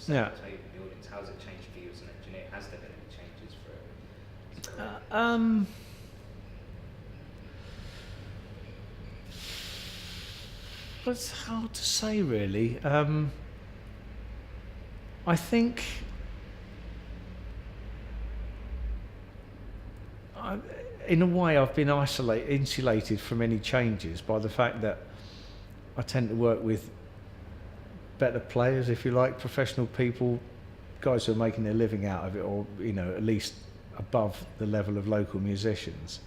say Yeah. to the audience, how has it changed for you as an engineer? Has there been any changes for it? It's hard to say, really. I think in a way I've been insulated from any changes by the fact that I tend to work with better players, if you like, professional people, guys who are making their living out of it, or at least above the level of local musicians.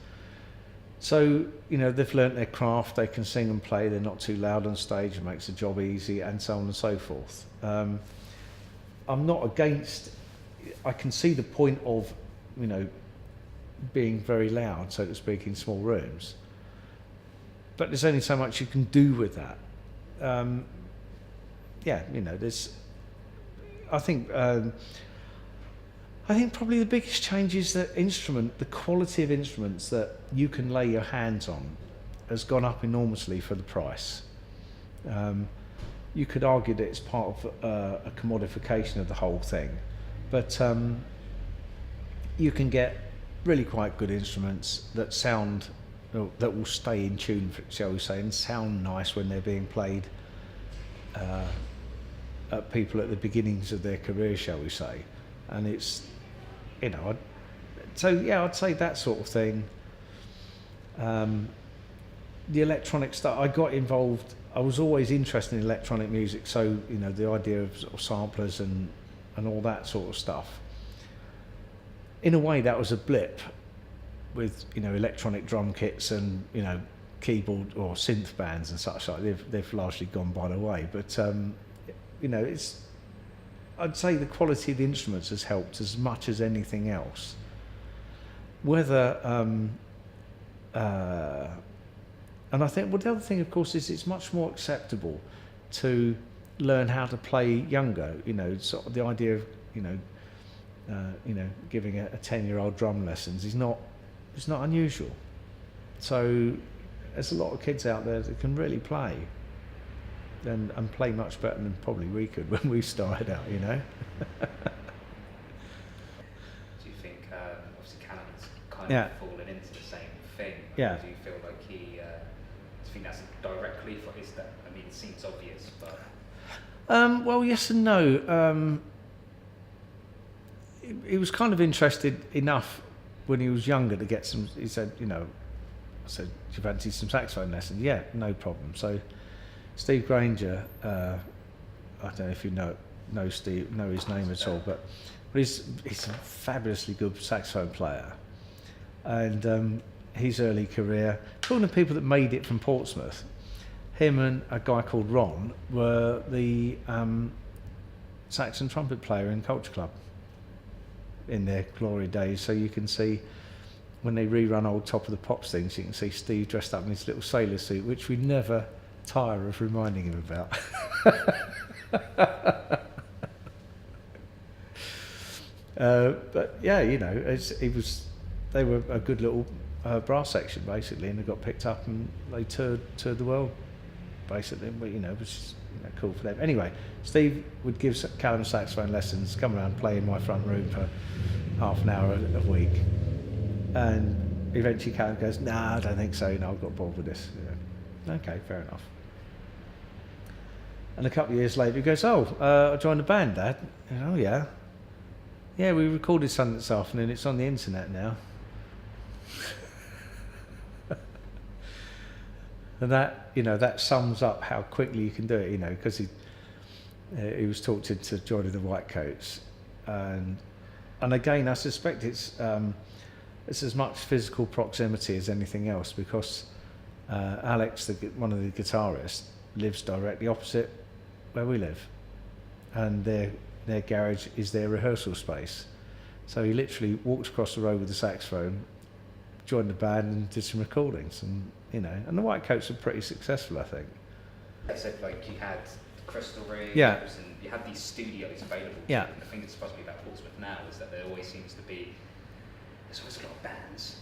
So, they've learnt their craft, they can sing and play, they're not too loud on stage, it makes the job easy, and so on and so forth. I'm not against, I can see the point of, being very loud, so to speak, in small rooms. But there's only so much you can do with that. There's, I think probably the biggest change is that the quality of instruments that you can lay your hands on has gone up enormously for the price. You could argue that it's part of a commodification of the whole thing, but you can get really quite good instruments that that will stay in tune, shall we say, and sound nice when they're being played at people at the beginnings of their career, shall we say. And it's, I'd say that sort of thing. The electronic stuff, I got involved, I was always interested in electronic music, so, the idea of sort of samplers and all that sort of stuff. In a way, that was a blip with, electronic drum kits and, keyboard or synth bands and such like. They've largely gone by the way, but, I'd say the quality of the instruments has helped as much as anything else. Whether, and I think, the other thing, of course, is it's much more acceptable to learn how to play younger. Sort of the idea of, giving a 10-year-old drum lessons it's not unusual. So there's a lot of kids out there that can really play. And play much better than probably we could when we started out, Do you think, obviously Callum's kind of fallen into the same thing? Yeah. Do you feel like do you think that's directly is that, it seems obvious, but... Well, yes and no. He was kind of interested enough when he was younger to get some, he said, I said, do you fancy some saxophone lessons? Yeah, no problem. So Steve Granger, I don't know if you know Steve, know his name at all, but he's a fabulously good saxophone player. And his early career, talking to people that made it from Portsmouth, him and a guy called Ron were the sax and trumpet player in Culture Club in their glory days. So you can see when they rerun old Top of the Pops things, you can see Steve dressed up in his little sailor suit, which we never tire of reminding him about. But yeah, they were a good little brass section basically, and they got picked up and they toured the world basically, which is cool for them. Anyway, Steve would give Callum saxophone lessons, come around, play in my front room for half an hour a week, and eventually Callum goes, "Nah, I don't think so. I've got bored with this." Okay, fair enough. And a couple of years later, he goes, I joined the band, Dad. Oh, yeah. Yeah, we recorded something this afternoon. It's on the internet now. And that sums up how quickly you can do it, because he was talked into joining the Whitecoats. And again, I suspect it's as much physical proximity as anything else, because Alex, one of the guitarists, lives directly opposite where we live, and their garage is their rehearsal space. So he literally walked across the road with the saxophone, joined the band, and did some recordings. And and the Whitecoats were pretty successful, I think. I said, you had Crystal Rigs, Yeah. and you had these studios available. Yeah. And the thing that's supposed to be about Portsmouth now is that there always seems to be, there's always a lot of bands,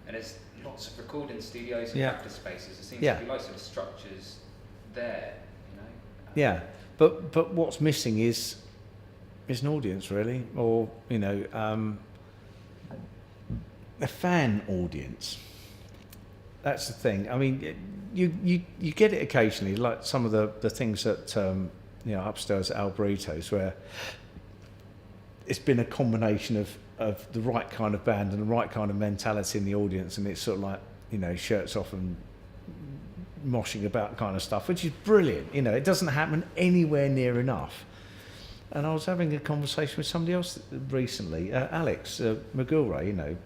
and there's lots of recording studios and practice spaces. There seems to be lots of structures there, Yeah, but what's missing is It's an audience, really, or a fan audience. That's the thing. I mean, you get it occasionally, like some of the things at upstairs at Alburito's, where it's been a combination of the right kind of band and the right kind of mentality in the audience, and it's sort of like shirts off and moshing about kind of stuff, which is brilliant. It doesn't happen anywhere near enough. And I was having a conversation with somebody else recently, Alex McGilray,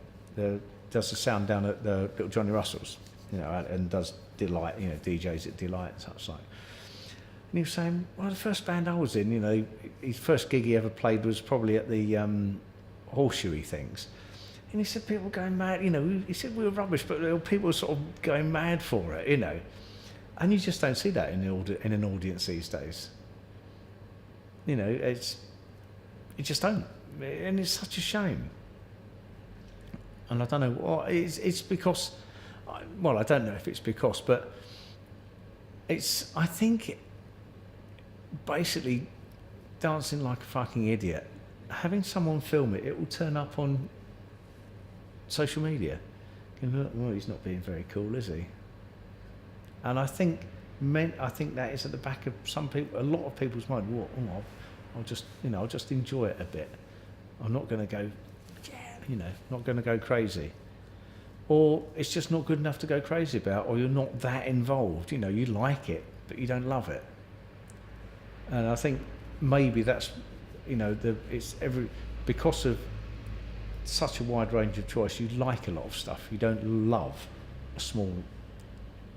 does the sound down at the Little Johnny Russell's, and does Delight, DJs at Delight and such like. And he was saying, well, the first band I was in, his first gig he ever played was probably at the horseshoey things. And he said people were going mad, he said we were rubbish, but people were sort of going mad for it, And you just don't see that in an audience these days. You just don't. And it's such a shame. And I don't know what, it's because, well, I don't know if it's because, but I think, basically, dancing like a fucking idiot, having someone film it, it will turn up on social media. Well, he's not being very cool, is he? And I think that is at the back of a lot of people's mind. I'll just enjoy it a bit. I'm not going to go, not going to go crazy. Or it's just not good enough to go crazy about, or you're not that involved. You like it, but you don't love it. And I think maybe that's, because of such a wide range of choice, you like a lot of stuff. You don't love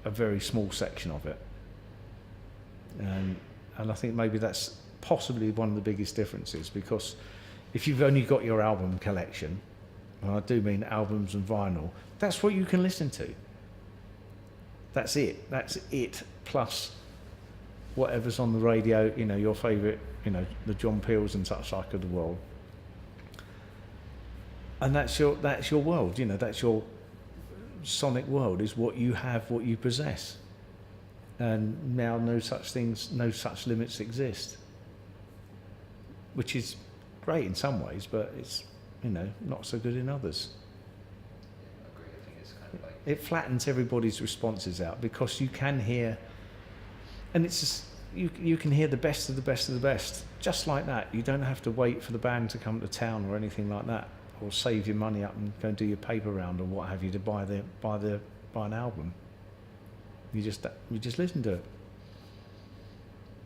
a very small section of it. And I think maybe that's possibly one of the biggest differences, because if you've only got your album collection, and I do mean albums and vinyl, that's what you can listen to. That's it. That's it. Plus whatever's on the radio, your favourite, the John Peels and such like of the world. And that's your world, that's your sonic world, is what you have, what you possess. And now no such limits exist. Which is great in some ways, but it's, not so good in others. I agree. I think it's kind of like... It flattens everybody's responses out, because you can hear, and it's just, you can hear the best of the best of the best, just like that. You don't have to wait for the band to come to town or anything like that, or save your money up and go and do your paper round or what have you to buy an album. You just listen to it.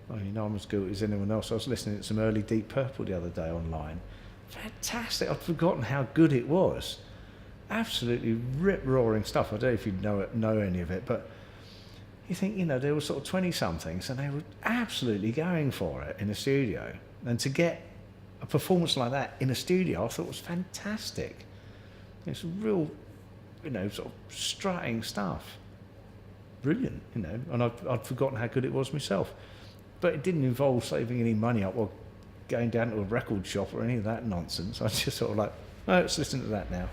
I'm as good as anyone else. I was listening to some early Deep Purple the other day online. Fantastic. I'd forgotten how good it was. Absolutely rip-roaring stuff. I don't know if you know any of it, but you think, they were sort of 20-somethings and they were absolutely going for it in a studio. And to get a performance like that in a studio, I thought was fantastic. It's real, sort of strutting stuff. Brilliant, and I'd forgotten how good it was myself. But it didn't involve saving any money up or going down to a record shop or any of that nonsense. I was just sort of like, let's listen to that now.